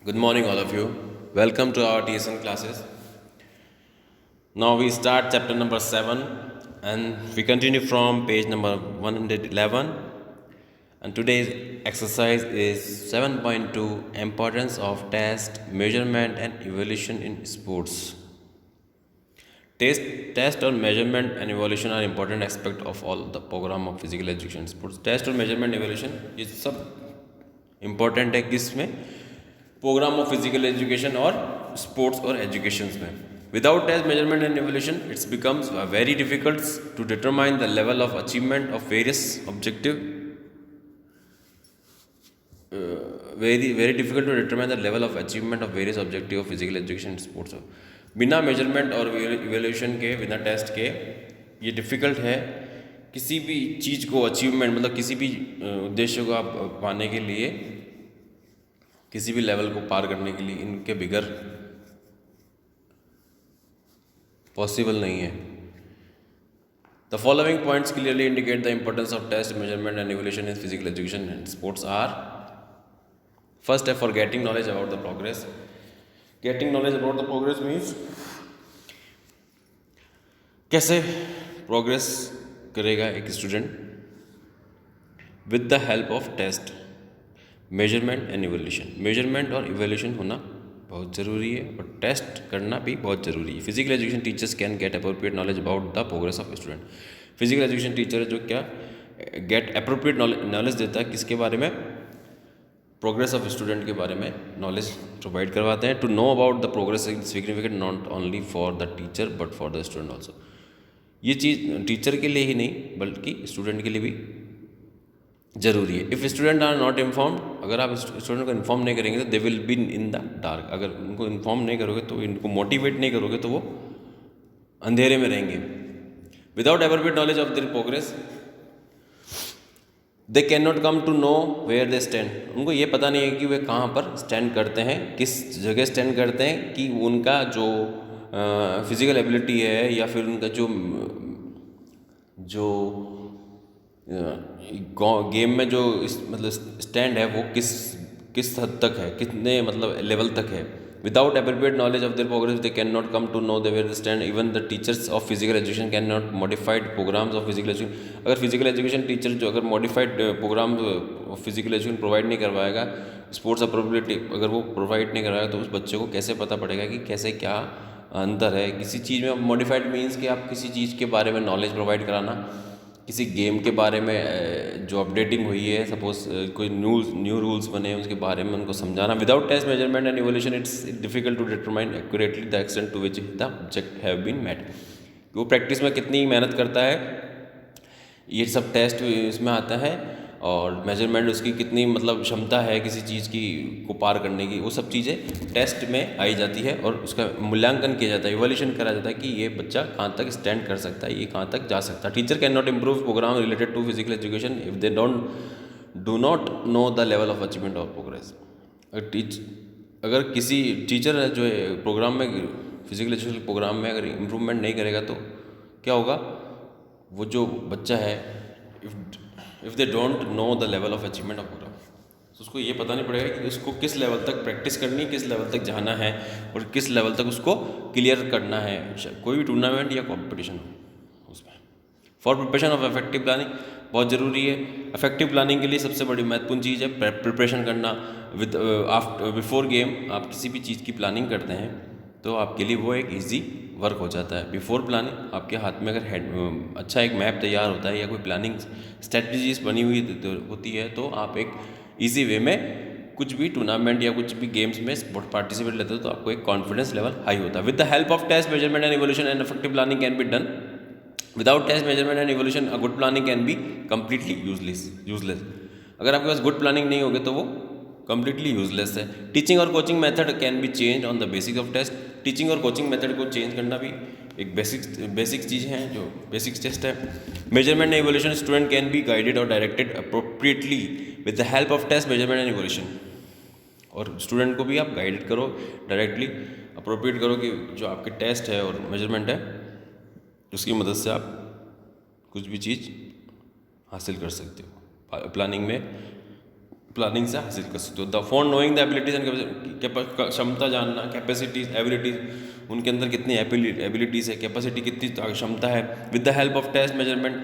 Good morning, all of you. Welcome to our TSN classes. Now we start chapter number 7 and we continue from page number 111. And today's exercise is 7.2, Importance of Test, Measurement and Evaluation in Sports. Test और measurement and evaluation are important aspect of all the program of physical education sports. Test और measurement evaluation ये सब important है किसमें, programme of physical education और sports और education में. Without test measurement and evolution it's becomes very difficult to determine the level of achievement of various objective very difficult to determine the level of achievement of various objective of physical education sports. बिना measurement और evaluation के, बिना test के ये difficult है किसी भी चीज़ को अचीवमेंट, मतलब किसी भी उद्देश्य को आप पाने के लिए, किसी भी लेवल को पार करने के लिए इनके बिगर पॉसिबल नहीं है. The following points clearly indicate the importance of test, measurement and evolution in physical education and sports are. First है for getting knowledge about the progress. Getting knowledge about the progress means कैसे progress करेगा एक student with the help of test, measurement and evolution. Measurement और evolution होना बहुत ज़रूरी है और टेस्ट करना भी बहुत ज़रूरी है. Physical education teachers can get appropriate knowledge about the progress of student. Physical education teacher जो क्या गेट अप्रोप्रिएट नॉलेज देता है किसके बारे में, प्रोग्रेस ऑफ स्टूडेंट के बारे में नॉलेज प्रोवाइड करवाते हैं. To know about the progress is significant not only for the teacher but for the student also. ये चीज़ टीचर के लिए ही नहीं बल्कि स्टूडेंट के लिए भी ज़रूरी है. If student are not informed, अगर आप स्टूडेंट को इन्फॉर्म नहीं करेंगे तो they will be in the dark. अगर उनको इन्फॉर्म नहीं करोगे तो, इनको मोटिवेट नहीं करोगे तो वो अंधेरे में रहेंगे. Without appropriate knowledge of their progress they can not come to know where they stand. उनको ये पता नहीं है कि वे कहाँ पर स्टैंड करते हैं, किस जगह स्टैंड करते हैं, कि उनका जो फिज़िकल एबिलिटी है या फिर उनका जो गेम में जो मतलब स्टैंड है वो किस हद तक है, कितने मतलब लेवल तक है. Without appropriate knowledge of their progress they can not come to know the where they stand. Even the teachers of physical education can not modified programs of physical education. अगर फिजिकल एजुकेशन टीचर जो अगर modified program of physical education provide नहीं करवाएगा, sports appropriate अगर वो provide नहीं कराएगा, तो उस बच्चे को कैसे पता पड़ेगा कि कैसे क्या अंतर है किसी चीज़ में. मॉडिफाइड मीन्स कि आप किसी चीज़ के बारे में नॉलेज प्रोवाइड कराना, किसी गेम के बारे में जो अपडेटिंग हुई है, सपोज कोई न्यू रूल्स बने उसके बारे में उनको समझाना. Without test, measurement and evolution it's difficult to determine accurately the extent to which the object have been met. वो प्रैक्टिस में कितनी मेहनत करता है ये सब टेस्ट इसमें आता है, और मेजरमेंट उसकी कितनी मतलब क्षमता है किसी चीज़ की को पार करने की, वो सब चीज़ें टेस्ट में आई जाती है और उसका मूल्यांकन किया जाता है, इवोल्यूशन करा जाता है कि ये बच्चा कहाँ तक स्टैंड कर सकता है, ये कहाँ तक जा सकता है. Teacher can not improve program related to physical education if they do not know the level of achievement of progress. अगर किसी टीचर है जो प्रोग्राम में, फिजिकल एजुकेशन प्रोग्राम में अगर इम्प्रूवमेंट नहीं करेगा तो क्या होगा, वो जो बच्चा है if they don't know the level of achievement of program, तो उसको ये पता नहीं पड़ेगा कि उसको किस लेवल तक प्रैक्टिस करनी, किस लेवल तक जाना है और किस लेवल तक उसको क्लियर करना है कोई भी टूर्नामेंट या कॉम्पिटिशन हो उसमें. For preparation of effective planning बहुत ज़रूरी है. इफेक्टिव प्लानिंग के लिए सबसे बड़ी महत्वपूर्ण चीज़ है प्रिपरेशन करना. विद आफ्टर बिफोर गेम आप किसी भी चीज़ की प्लानिंग करते हैं तो आपके लिए वो एक ईजी वर्क हो जाता है. बिफोर प्लानिंग आपके हाथ में अगर अच्छा एक मैप तैयार होता है या कोई प्लानिंग स्ट्रेटजीज बनी हुई होती है तो आप एक इजी वे में कुछ भी टूर्नामेंट या कुछ भी गेम्स में पार्टिसिपेट लेते हो तो आपको एक कॉन्फिडेंस लेवल हाई होता है. With the help of test, measurement and evolution and effective planning can be done. Without test, measurement and evolution a good planning can be completely useless. अगर आपके पास गुड प्लानिंग नहीं होगी तो वो completely useless है. टीचिंग और coaching method can be change on the basis of test. Teaching और कोचिंग मेथड को चेंज करना भी एक बेसिक चीज़ है जो बेसिक टेस्ट है. Measurement and evolution student can be guided और directed appropriately with the help of test, measurement and evolution. और स्टूडेंट को भी आप गाइड करो, डायरेक्टली अप्रोप्रिएट करो कि जो आपके टेस्ट है और मेजरमेंट है उसकी मदद से आप कुछ भी चीज़ हासिल कर सकते हो. प्लानिंग में प्लानिंग से हासिल कर सकते हो। The for knowing the abilities and क्षमता जानना, कैपेसिटीज एबिलिटीज, उनके अंदर कितनी एबिलिटीज़ है, कैपेसिटी कितनी क्षमता है। With the help of test measurement,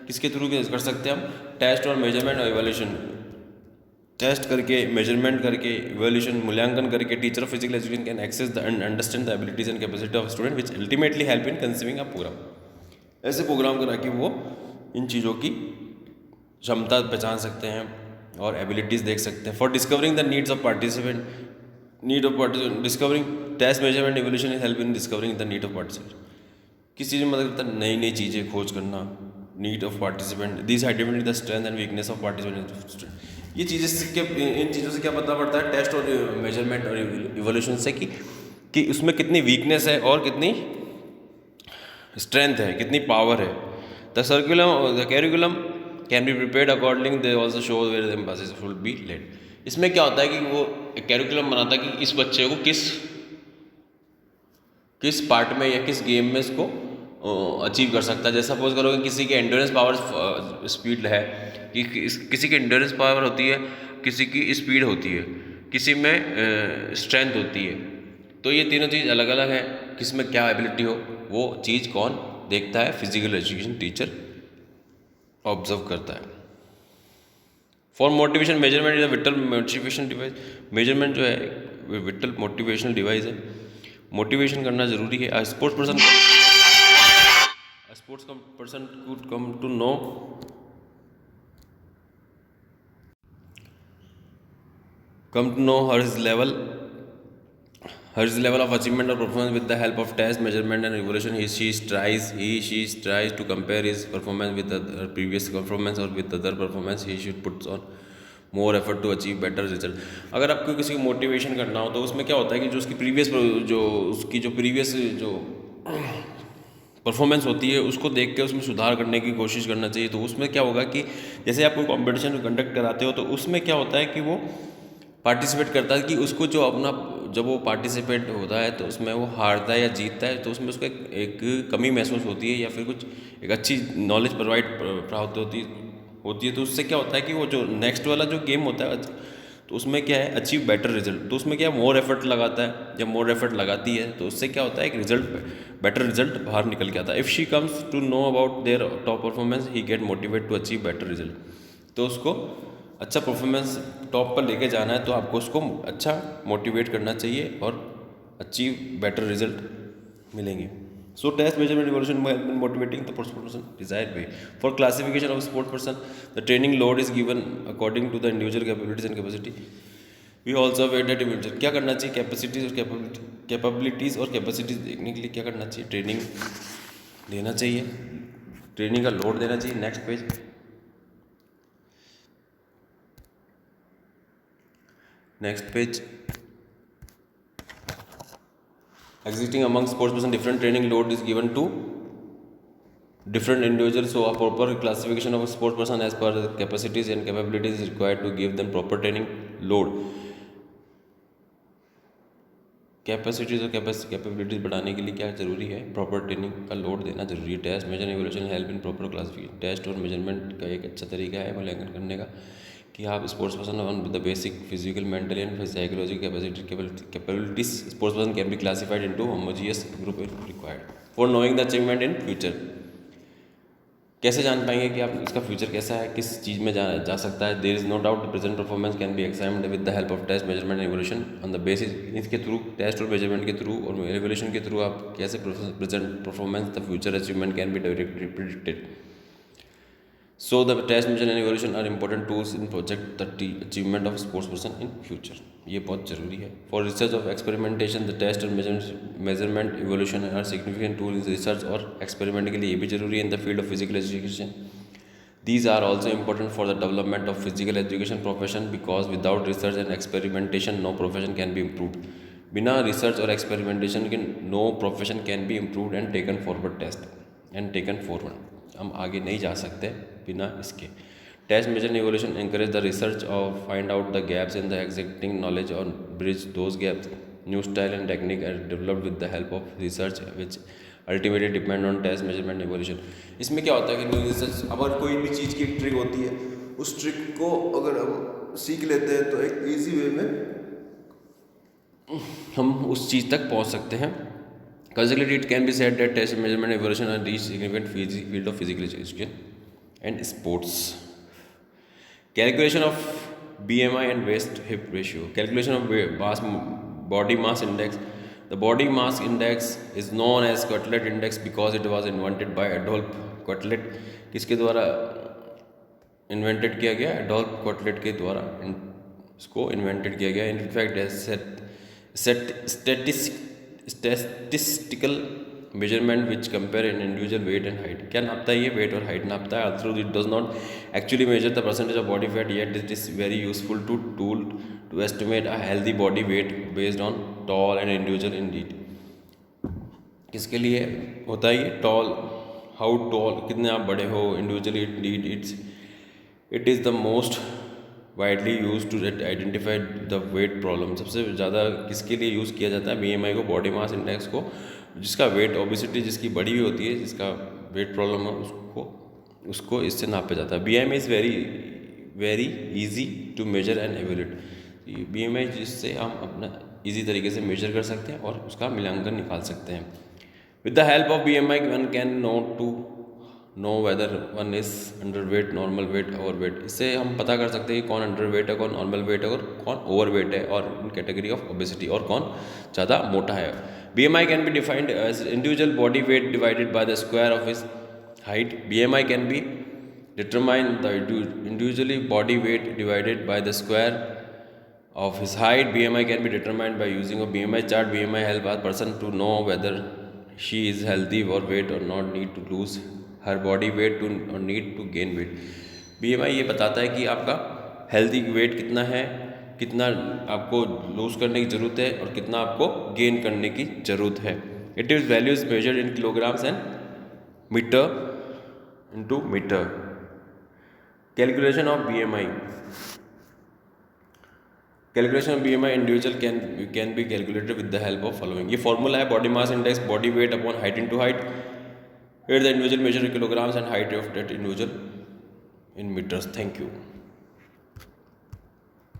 किसके थ्रू कर सकते हैं हम? टेस्ट और मेजरमेंट और इवोल्यूशन, टेस्ट करके, मेजरमेंट करके, इवोल्यूशन मूल्यांकन करके teacher of physical education can access the and understand the abilities and capacity of student which ultimately help in conceiving a program. ऐसे प्रोग्राम करा के वो इन चीज़ों की क्षमता पहचान सकते हैं और एबिलिटीज़ देख सकते हैं। For discovering the needs of participant, need of participant, discovering test measurement evolution is help in discovering the need of participant. किस चीज़ में मदद करता है? नई नई चीज़ें खोज करना। Need of participant, this identify the strength and weakness of participant. ये चीज़ें इन चीज़ों से क्या पता पड़ता है? टेस्ट और मेजरमेंट और इवोल्यूशन से कि उसमें कितनी वीकनेस है और कितनी स्ट्रेंथ है, कितनी पावर है। The curriculum can be prepared according, they also show where the emphasis should be laid. इसमें क्या होता है कि वो एक कैरिकुलम बनाता है कि इस बच्चे को किस पार्ट में या किस गेम में इसको अचीव कर सकता है। जैसे सपोज करो कि किसी की एंड्योरेंस पावर स्पीड है, कि किसी की एंड्योरेंस पावर होती है, किसी की स्पीड होती है, किसी में स्ट्रेंथ होती है। तो ये तीनों चीज़ अलग अलग है, किस में क्या एबिलिटी हो, वो चीज़ कौन देखता है? फिजिकल एजुकेशन टीचर ऑब्जर्व करता है। For motivation measurement is a whittle motivation device. Measurement जो है विटल मोटिवेशनल डिवाइस है। मोटिवेशन करना जरूरी है। A sports person could come to know his level of achievement or performance with the help of test, measurement and evaluation. He she tries to compare his performance with the previous performance or with other performance. He should put on more effort to achieve better result. अगर आपको किसी को motivation करना हो तो उसमें क्या होता है कि जो उसकी प्रीवियस जो परफॉर्मेंस होती है उसको देख के उसमें सुधार करने की कोशिश करना चाहिए। तो उसमें क्या होगा कि जैसे आप कोई कॉम्पिटिशन कंडक्ट कराते हो तो उसमें क्या होता है कि वो पार्टिसिपेट करता है कि उसको जो अपना जब वो पार्टिसिपेट होता है तो उसमें वो हारता है या जीतता है तो उसमें उसको एक कमी महसूस होती है या फिर कुछ एक अच्छी नॉलेज प्राप्त होती है। तो उससे क्या होता है कि वो जो नेक्स्ट वाला जो गेम होता है तो उसमें क्या है? Achieve better result. तो उसमें क्या है? मोर एफर्ट लगाता है। जब मोर एफर्ट लगाती है तो उससे क्या होता है? एक बेटर रिजल्ट बाहर निकल के आता है। If she comes to know about their top performance he get motivate to achieve better result. तो उसको अच्छा परफॉर्मेंस टॉप पर लेके जाना है तो आपको उसको अच्छा मोटिवेट करना चाहिए और अचीव बेटर रिजल्ट मिलेंगे। So test measurement evaluation will help in motivating the sports person desired way. For classification of sports person, the training load is given according to the individual capabilities and capacity. We also have that individual क्या करना चाहिए? Capabilities और capacities देखने के लिए क्या करना चाहिए? ट्रेनिंग देना चाहिए, ट्रेनिंग का लोड देना चाहिए। Next page, existing among sports person, different training load is given to different individuals. So a proper classification of a sports person as per the capacities and capabilities is required to give them proper training load. Capacities और capabilities बढ़ाने के लिए क्या जरूरी है? Proper training का load देना जरूरी है। Test measure evolution help in proper classification. Test और मेजरमेंट का एक अच्छा तरीका है मूल्यांकन करने का कि आप sports person on the basic physical, mental and psychological capabilities sports person can be classified into homogeneous group required for knowing the achievement in future. कैसे जान पाएंगे कि आप इसका फ्यूचर कैसा है, किस चीज़ में जा सकता है? There is no doubt the present performance can be examined with the help of test, measurement and evolution on the basis. इसके थ्रू, टेस्ट और मेजरमेंट के थ्रू और इवोल्यूशन के थ्रू आप कैसे present performance the future achievement can be directly predicted. So the test, measure and evaluation are important tools in project the achievement of sports person in future. ये बहुत जरूरी है। For research of experimentation, the test and measurement evaluation are significant tools in research और experiment के लिए ये भी जरूरी है in the field of physical education. These are also important for the development of physical education profession because without research and experimentation, no profession can be improved. बिना research और experimentation के no profession can be improved and taken forward. हम आगे नहीं जा सकते बिना इसके। Test, measure and evolution encourage the research और find out the gaps in the existing knowledge और bridge those gaps. New style and technique are developed with the help of research which ultimately depend on test, measurement, evolution. इसमें क्या होता है कि new research, अगर कोई भी चीज़ की एक ट्रिक होती है, उस ट्रिक को अगर हम सीख लेते हैं तो एक इजी वे में हम उस चीज़ तक पहुंच सकते हैं. Consequently, it can be said that test measurement evaluation are reached significant field of physical education and sports. Calculation of BMI and waist hip ratio. Calculation of body mass index. The body mass index is known as Quetelet index because it was invented by Adolph Quetelet. किसके द्वारा invented किया गया? Adolf क्वाटलेट के द्वारा इसको invented किया गया. In fact statistical measurement which compare in individual weight and height. क्या नापता है ये? वेट और हाइट नापता है. Although it does not actually measure the percentage of body fat yet it is very useful tool to estimate a healthy body weight based on tall and individual indeed. किसके लिए होता है ये? Toll, how tall, कितने आप बड़े हो. Individually indeed it is the most widely use to identify the weight problem. सबसे ज़्यादा किसके लिए यूज़ किया जाता है? BMI को, बॉडी मास इंडेक्स को. जिसका वेट, ओबेसिटी जिसकी बड़ी हुई होती है, जिसका वेट प्रॉब्लम है, उसको इससे नापा जाता है. BMI is very easy to measure and evaluate. BMI जिससे हम अपना ईजी तरीके से मेजर कर सकते हैं और उसका मूल्यांकन निकाल सकते हैं. With the help of BMI one can know whether one is under weight, normal weight, over weight. इससे हम पता कर सकते हैं कि कौन अंडर वेट है, कौन नॉर्मल वेट है और कौन ओवर वेट है, और इन कैटेगरी ऑफ ओबेसिटी, और कौन ज़्यादा मोटा है. BMI can be defined as individual body weight divided by the square of his height. BMI can be determine the individually body weight divided by the square of his height. BMI can be determined by using a BMI chart. BMI help a person to know whether she is healthy or weight or not need to lose her body weight to or need to gain weight. BMI ये बताता है कि आपका healthy weight कितना है, कितना आपको loose करने की ज़रूरत है और कितना आपको गेन करने की ज़रूरत है. It is values measured in kilograms and meter into meter. Calculation of BMI. Calculation of BMI individual can be calculated with the help of following. ये फॉर्मूला है: body mass index, body weight upon height into height. Here the individual measure in kilograms and height of that individual in meters. Thank you.